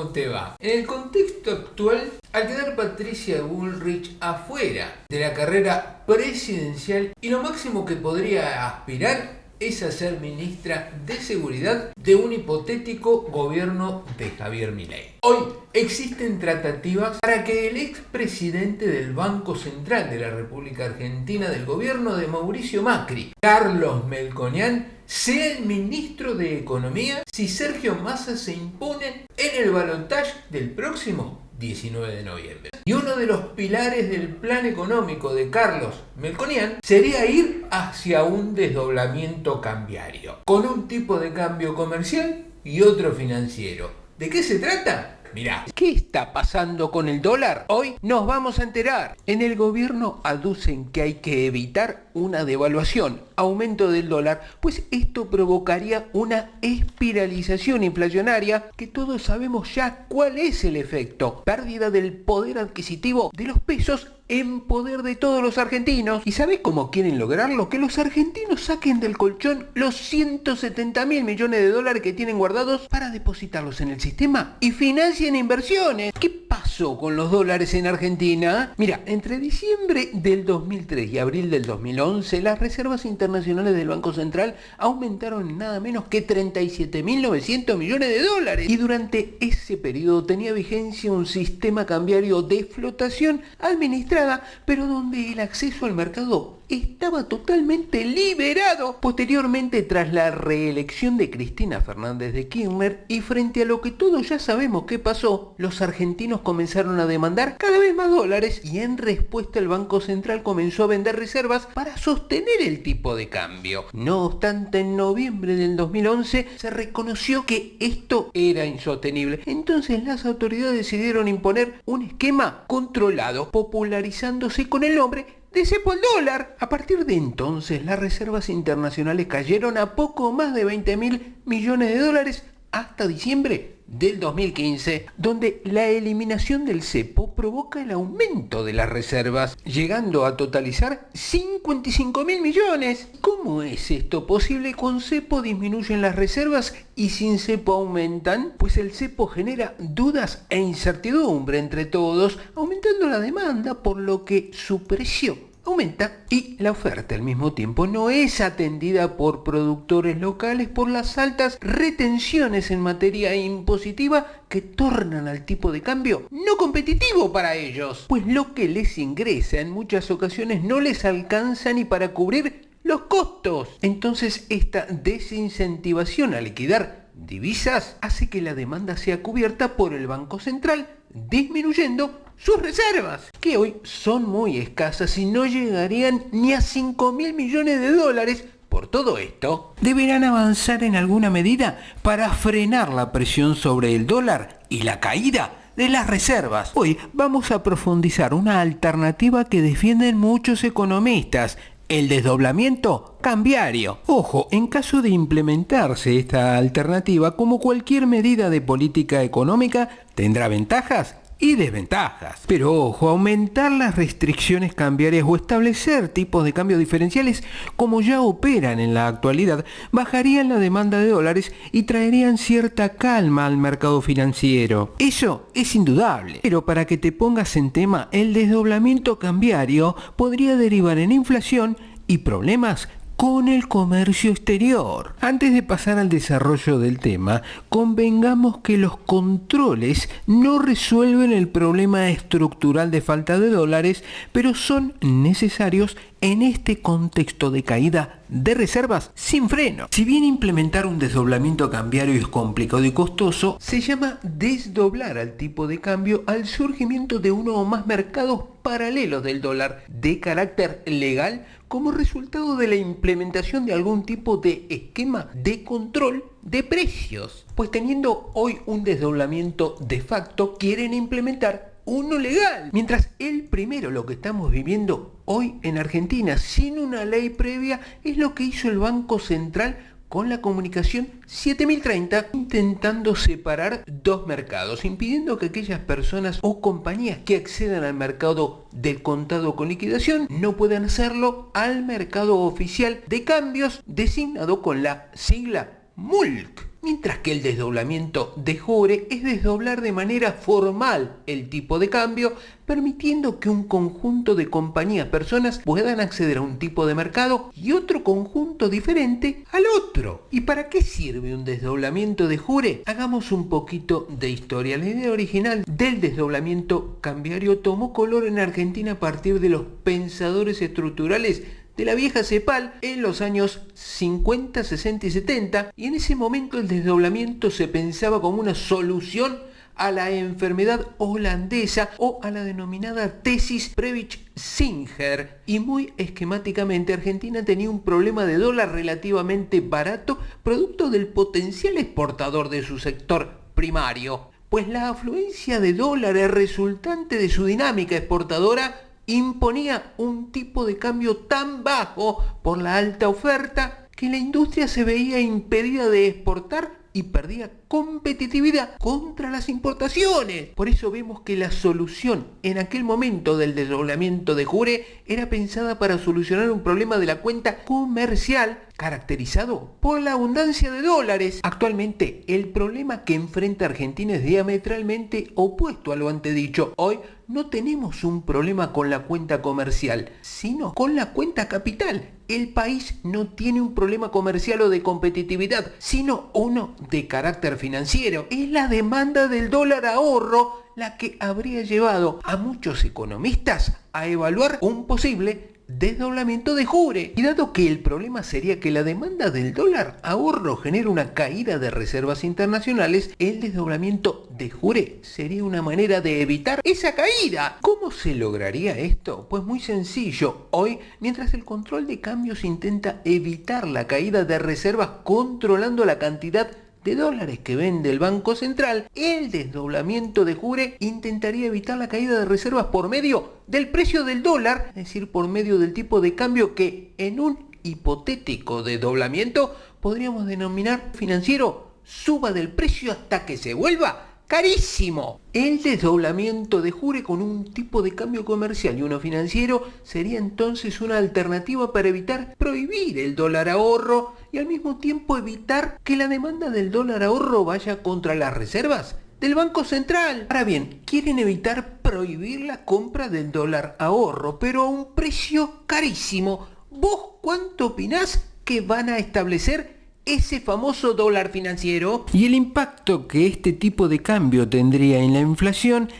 ¿cómo te va? En el contexto actual, al quedar Patricia Bullrich afuera de la carrera presidencial y lo máximo que podría aspirar es a ser ministra de Seguridad de un hipotético gobierno de Javier Milei. Hoy existen tratativas para que el expresidente del Banco Central de la República Argentina del gobierno de Mauricio Macri, Carlos Melconian, sea el ministro de Economía si Sergio Massa se impone en el balotaje del próximo 19 de noviembre. Y uno de los pilares del plan económico de Carlos Melconian sería ir hacia un desdoblamiento cambiario, con un tipo de cambio comercial y otro financiero. ¿De qué se trata? Mirá, ¿qué está pasando con el dólar? Hoy nos vamos a enterar. En el gobierno aducen que hay que evitar una devaluación, aumento del dólar, pues esto provocaría una espiralización inflacionaria que todos sabemos ya cuál es el efecto. Pérdida del poder adquisitivo de los pesos en poder de todos los argentinos. ¿Y sabés cómo quieren lograrlo? Que los argentinos saquen del colchón los 170.000 millones de dólares que tienen guardados para depositarlos en el sistema y financien inversiones. ¿Qué pasó con los dólares en Argentina? Mira, entre diciembre del 2003 y abril del 2011, las reservas internacionales del Banco Central aumentaron en nada menos que 37.900 millones de dólares. Y durante ese periodo tenía vigencia un sistema cambiario de flotación administrada, pero donde el acceso al mercado estaba totalmente liberado. Posteriormente, tras la reelección de Cristina Fernández de Kirchner y frente a lo que todos ya sabemos que pasó, los argentinos comenzaron a demandar cada vez más dólares y en respuesta el Banco Central comenzó a vender reservas para sostener el tipo de cambio. No obstante, en noviembre del 2011 se reconoció que esto era insostenible. Entonces las autoridades decidieron imponer un esquema controlado, popularizándose con el nombre de cepo al dólar. A partir de entonces, las reservas internacionales cayeron a poco más de 20.000 millones de dólares hasta diciembre del 2015, donde la eliminación del cepo provoca el aumento de las reservas, llegando a totalizar 55.000 millones. ¿Cómo es esto posible? Con cepo disminuyen las reservas y sin cepo aumentan, pues el cepo genera dudas e incertidumbre entre todos, aumentando la demanda, por lo que su precio aumenta y la oferta al mismo tiempo no es atendida por productores locales por las altas retenciones en materia impositiva que tornan al tipo de cambio no competitivo para ellos, pues lo que les ingresa en muchas ocasiones no les alcanza ni para cubrir los costos. Entonces esta desincentivación a liquidar divisas hace que la demanda sea cubierta por el Banco Central, disminuyendo sus reservas, que hoy son muy escasas y no llegarían ni a 5.000 millones de dólares. Por todo esto, deberán avanzar en alguna medida para frenar la presión sobre el dólar y la caída de las reservas. Hoy vamos a profundizar una alternativa que defienden muchos economistas: el desdoblamiento cambiario. Ojo, en caso de implementarse esta alternativa, como cualquier medida de política económica, tendrá ventajas y desventajas. Pero ojo, aumentar las restricciones cambiarias o establecer tipos de cambio diferenciales como ya operan en la actualidad, bajarían la demanda de dólares y traerían cierta calma al mercado financiero. Eso es indudable. Pero para que te pongas en tema, el desdoblamiento cambiario podría derivar en inflación y problemas con el comercio exterior. Antes de pasar al desarrollo del tema, convengamos que los controles no resuelven el problema estructural de falta de dólares, pero son necesarios en este contexto de caída de reservas sin freno. Si bien implementar un desdoblamiento cambiario es complicado y costoso, se llama desdoblar al tipo de cambio al surgimiento de uno o más mercados paralelos del dólar de carácter legal como resultado de la implementación de algún tipo de esquema de control de precios. Pues teniendo hoy un desdoblamiento de facto, quieren implementar uno legal. Mientras el primero, lo que estamos viviendo hoy en Argentina, sin una ley previa, es lo que hizo el Banco Central con la comunicación 7030, intentando separar dos mercados, impidiendo que aquellas personas o compañías que accedan al mercado del contado con liquidación no puedan hacerlo al mercado oficial de cambios designado con la sigla MULC. mientras que el desdoblamiento de jure es desdoblar de manera formal el tipo de cambio, permitiendo que un conjunto de compañías, personas puedan acceder a un tipo de mercado y otro conjunto diferente al otro. ¿Y para qué sirve un desdoblamiento de jure? Hagamos un poquito de historia. La idea original del desdoblamiento cambiario tomó color en Argentina a partir de los pensadores estructurales de la vieja CEPAL en los años 50, 60 y 70, y en ese momento el desdoblamiento se pensaba como una solución a la enfermedad holandesa o a la denominada tesis Prebisch-Singer, y muy esquemáticamente Argentina tenía un problema de dólar relativamente barato, producto del potencial exportador de su sector primario, pues la afluencia de dólares resultante de su dinámica exportadora imponía un tipo de cambio tan bajo por la alta oferta que la industria se veía impedida de exportar y perdía competitividad contra las importaciones. Por eso vemos que la solución en aquel momento del desdoblamiento de jure era pensada para solucionar un problema de la cuenta comercial caracterizado por la abundancia de dólares. Actualmente el problema que enfrenta Argentina es diametralmente opuesto a lo antedicho. Hoy no tenemos un problema con la cuenta comercial, sino con la cuenta capital. El país no tiene un problema comercial o de competitividad, sino uno de carácter financiero. Es la demanda del dólar ahorro la que habría llevado a muchos economistas a evaluar un posible desdoblamiento de jure. Y dado que el problema sería que la demanda del dólar ahorro genera una caída de reservas internacionales, el desdoblamiento de jure sería una manera de evitar esa caída. ¿Cómo se lograría esto? Pues muy sencillo. Hoy, mientras el control de cambios intenta evitar la caída de reservas controlando la cantidad de dólares que vende el Banco Central, el desdoblamiento de jure intentaría evitar la caída de reservas por medio del precio del dólar, es decir, por medio del tipo de cambio que en un hipotético desdoblamiento podríamos denominar financiero suba del precio hasta que se vuelva carísimo. El desdoblamiento de jure con un tipo de cambio comercial y uno financiero sería entonces una alternativa para evitar prohibir el dólar ahorro y al mismo tiempo evitar que la demanda del dólar ahorro vaya contra las reservas del Banco Central. Ahora bien, quieren evitar prohibir la compra del dólar ahorro, pero a un precio carísimo. ¿Vos cuánto opinás que van a establecer ese famoso dólar financiero? Y el impacto que este tipo de cambio tendría en la inflación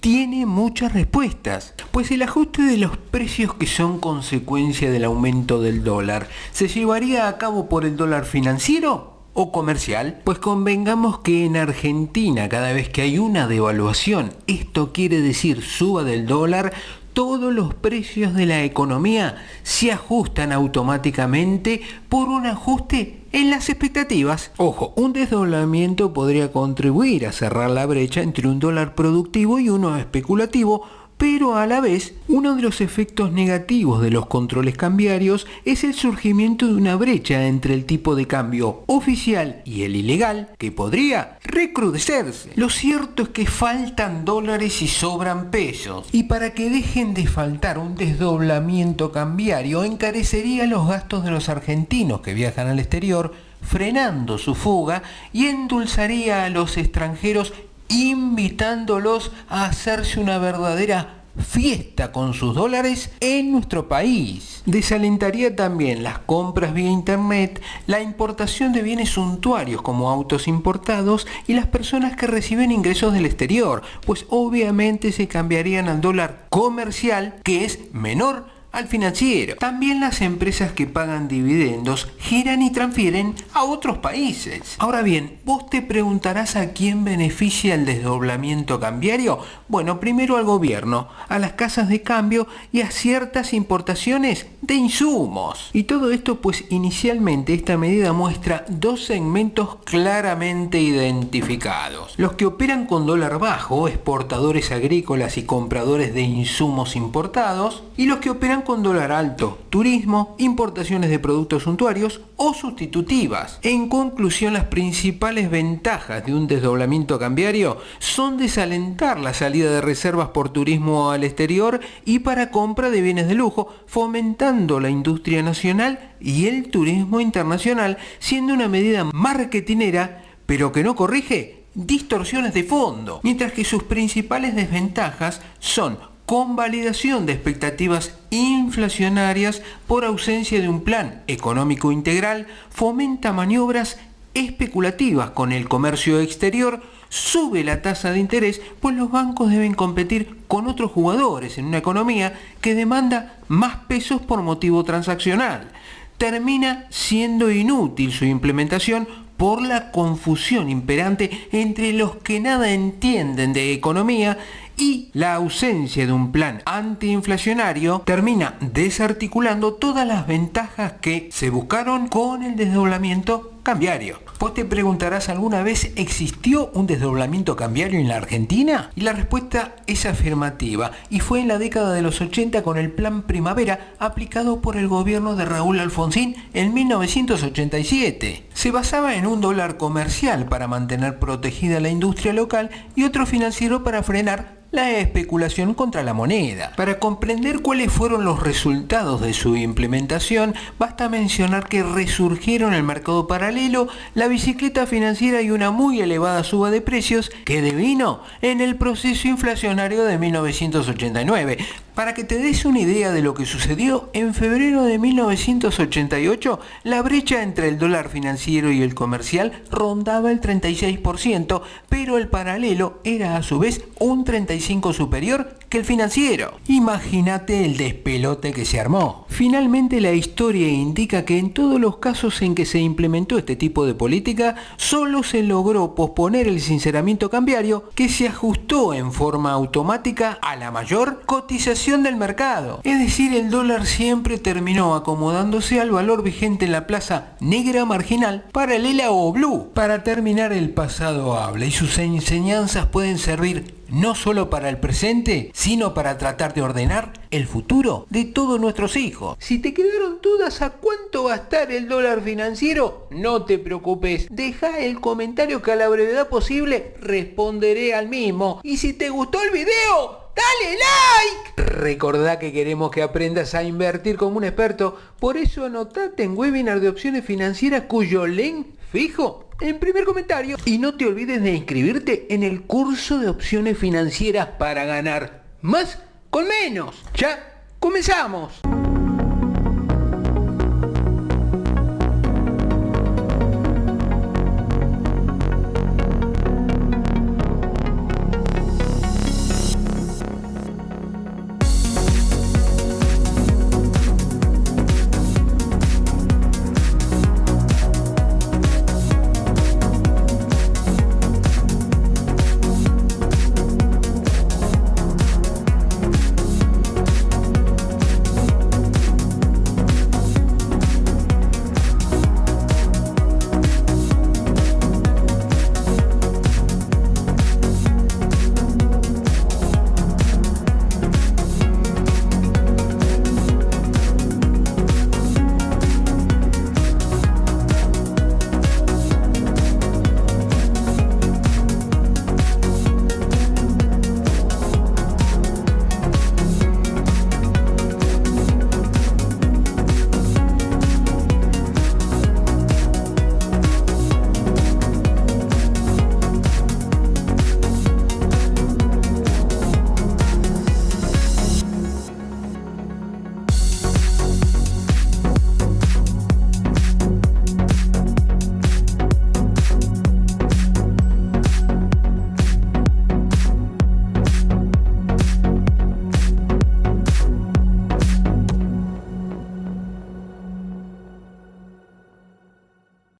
tiene muchas respuestas, pues el ajuste de los precios que son consecuencia del aumento del dólar se llevaría a cabo por el dólar financiero o comercial. Pues convengamos que en Argentina cada vez que hay una devaluación, esto quiere decir suba del dólar, todos los precios de la economía se ajustan automáticamente por un ajuste en las expectativas. Ojo, un desdoblamiento podría contribuir a cerrar la brecha entre un dólar productivo y uno especulativo, pero a la vez, uno de los efectos negativos de los controles cambiarios es el surgimiento de una brecha entre el tipo de cambio oficial y el ilegal, que podría recrudecerse. Lo cierto es que faltan dólares y sobran pesos, y para que dejen de faltar, un desdoblamiento cambiario encarecería los gastos de los argentinos que viajan al exterior, frenando su fuga, y endulzaría a los extranjeros invitándolos a hacerse una verdadera fiesta con sus dólares en nuestro país. Desalentaría también las compras vía internet, la importación de bienes suntuarios como autos importados y las personas que reciben ingresos del exterior, pues obviamente se cambiarían al dólar comercial, que es menor al financiero. También las empresas que pagan dividendos giran y transfieren a otros países. Ahora bien, vos te preguntarás a quién beneficia el desdoblamiento cambiario. Bueno, primero al gobierno, a las casas de cambio y a ciertas importaciones de insumos. Y todo esto pues inicialmente esta medida muestra dos segmentos claramente identificados. Los que operan con dólar bajo, exportadores agrícolas y compradores de insumos importados, y los que operan con dólar alto, turismo, importaciones de productos suntuarios o sustitutivas. En conclusión, las principales ventajas de un desdoblamiento cambiario son desalentar la salida de reservas por turismo al exterior y para compra de bienes de lujo, fomentando la industria nacional y el turismo internacional, siendo una medida marketinera pero que no corrige distorsiones de fondo, mientras que sus principales desventajas son convalidación de expectativas inflacionarias por ausencia de un plan económico integral, fomenta maniobras especulativas con el comercio exterior, sube la tasa de interés, pues los bancos deben competir con otros jugadores en una economía que demanda más pesos por motivo transaccional. Termina siendo inútil su implementación por la confusión imperante entre los que nada entienden de economía y la ausencia de un plan antiinflacionario termina desarticulando todas las ventajas que se buscaron con el desdoblamiento cambiario. Vos te preguntarás, ¿alguna vez existió un desdoblamiento cambiario en la Argentina? Y la respuesta es afirmativa, y fue en la década de los 80 con el Plan Primavera aplicado por el gobierno de Raúl Alfonsín en 1987. Se basaba en un dólar comercial para mantener protegida la industria local y otro financiero para frenar la especulación contra la moneda. Para comprender cuáles fueron los resultados de su implementación, basta mencionar que resurgieron el mercado paralelo, la bicicleta financiera y una muy elevada suba de precios que devino en el proceso inflacionario de 1989. Para que te des una idea de lo que sucedió, en febrero de 1988, la brecha entre el dólar financiero y el comercial rondaba el 36%, pero el paralelo era a su vez un 35% superior que el financiero. Imagínate el despelote que se armó. Finalmente, la historia indica que en todos los casos en que se implementó este tipo de política, solo se logró posponer el sinceramiento cambiario, que se ajustó en forma automática a la mayor cotización del mercado. Es decir, el dólar siempre terminó acomodándose al valor vigente en la plaza negra marginal, paralela o blue. Para terminar, el pasado habla y sus enseñanzas pueden servir no solo para el presente, sino para tratar de ordenar el futuro de todos nuestros hijos. Si te quedaron dudas a cuánto va a estar el dólar financiero, no te preocupes. Deja el comentario que a la brevedad posible responderé al mismo. Y si te gustó el video, ¡dale like! Recordá que queremos que aprendas a invertir como un experto. Por eso anotate en webinar de opciones financieras cuyo link fijo en primer comentario. Y no te olvides de inscribirte en el curso de opciones financieras para ganar más con menos. ¡Ya comenzamos!